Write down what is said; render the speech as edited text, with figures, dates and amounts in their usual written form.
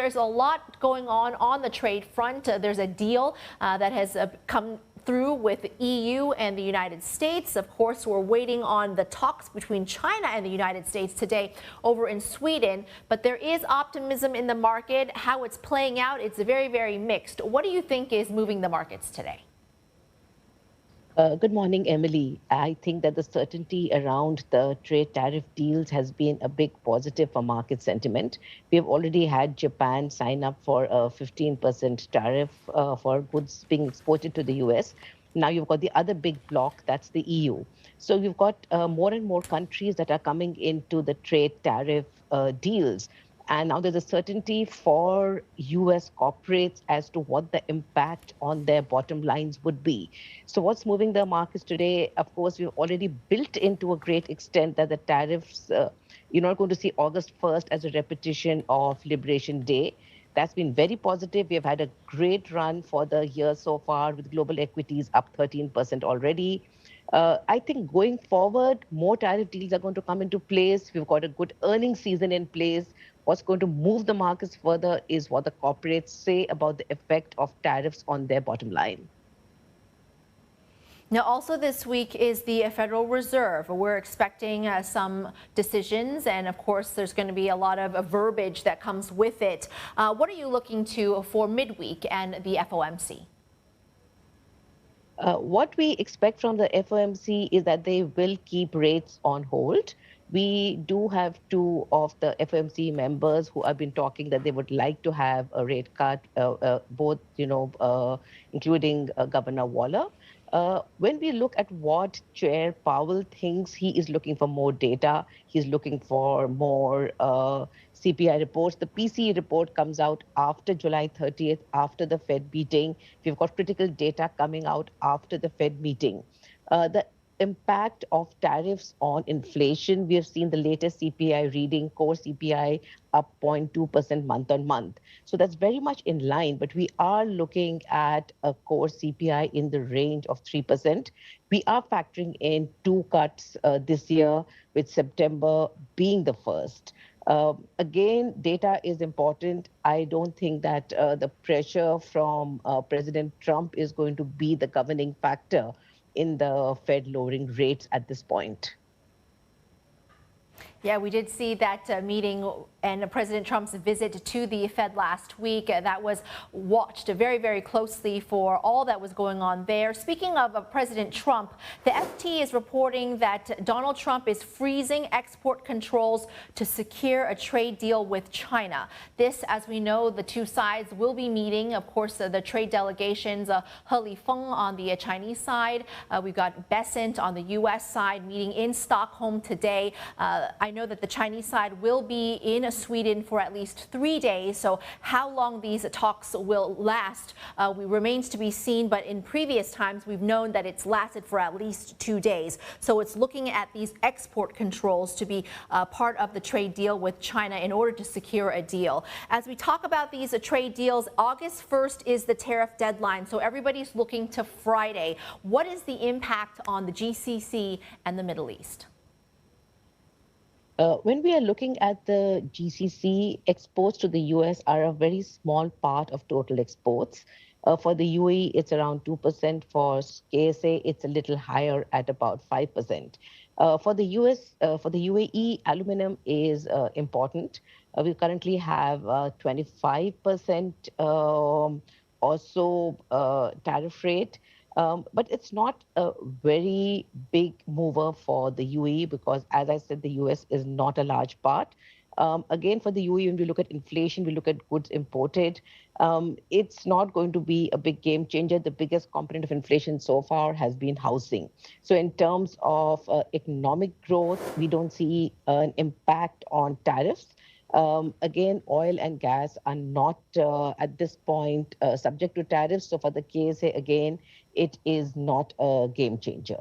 there's a lot going on the trade front. There's a deal that has come through with the EU and the United States. Of course, we're waiting on the talks between China and the United States today over in Sweden. But there is optimism in the market. How it's playing out, it's very, very mixed. What do you think is moving the markets today? Good morning, Emily. I think that the certainty around the trade tariff deals has been a big positive for market sentiment. We have already had Japan sign up for a 15% tariff for goods being exported to the US. Now you've got the other big bloc, that's the EU. So you've got more and more countries that are coming into the trade tariff deals. And now there's a certainty for US corporates as to what the impact on their bottom lines would be. So what's moving the markets today? Of course, we've already built into a great extent that the tariffs, you're not going to see August 1st as a repetition of Liberation Day. That's been very positive. We have had a great run for the year so far with global equities up 13% already. I think going forward, more tariff deals are going to come into place. We've got a good earnings season in place. What's going to move the markets further is what the corporates say about the effect of tariffs on their bottom line. Now, also this week is the Federal Reserve. We're expecting some decisions, and of course, there's going to be a lot of verbiage that comes with it. What are you looking to for midweek and the FOMC? What we expect from the FOMC is that they will keep rates on hold. We do have two of the FOMC members who have been talking that they would like to have a rate cut, both, including Governor Waller. When we look at what Chair Powell thinks, he is looking for more data. He's looking for more CPI reports. The PCE report comes out after July 30th, after the Fed meeting. We've got critical data coming out after the Fed meeting. The impact of tariffs on inflation, we have seen the latest CPI reading, core CPI up 0.2% month on month. So that's very much in line, but we are looking at a core CPI in the range of 3%. We are factoring in two cuts this year, with September being the first. Again, data is important. I don't think that the pressure from President Trump is going to be the governing factor in the Fed lowering rates at this point. Yeah, we did see that meeting and President Trump's visit to the Fed last week. That was watched very, very closely for all that was going on there. Speaking of President Trump, the FT is reporting that Donald Trump is freezing export controls to secure a trade deal with China. This, as we know, the two sides will be meeting. Of course, the trade delegations, He Lifeng on the Chinese side. We've got Bessent on the U.S. side meeting in Stockholm today. I know that the Chinese side will be in Sweden for at least 3 days. So how long these talks will last remains to be seen. But in previous times, we've known that it's lasted for at least 2 days. So it's looking at these export controls to be part of the trade deal with China in order to secure a deal. As we talk about these trade deals, August 1st is the tariff deadline. So everybody's looking to Friday. What is the impact on the GCC and the Middle East? When we are looking at the GCC, exports to the US are a very small part of total exports. For the UAE, it's around 2%. For KSA, it's a little higher at about 5%. For the UAE, aluminum is important. We currently have 25% or so tariff rate. But it's not a very big mover for the UAE because, as I said, the US is not a large part. Again, for the UAE, when we look at inflation, we look at goods imported. It's not going to be a big game changer. The biggest component of inflation so far has been housing. So in terms of economic growth, we don't see an impact on tariffs. Again, oil and gas are not at this point subject to tariffs. So for the KSA, again, it is not a game changer.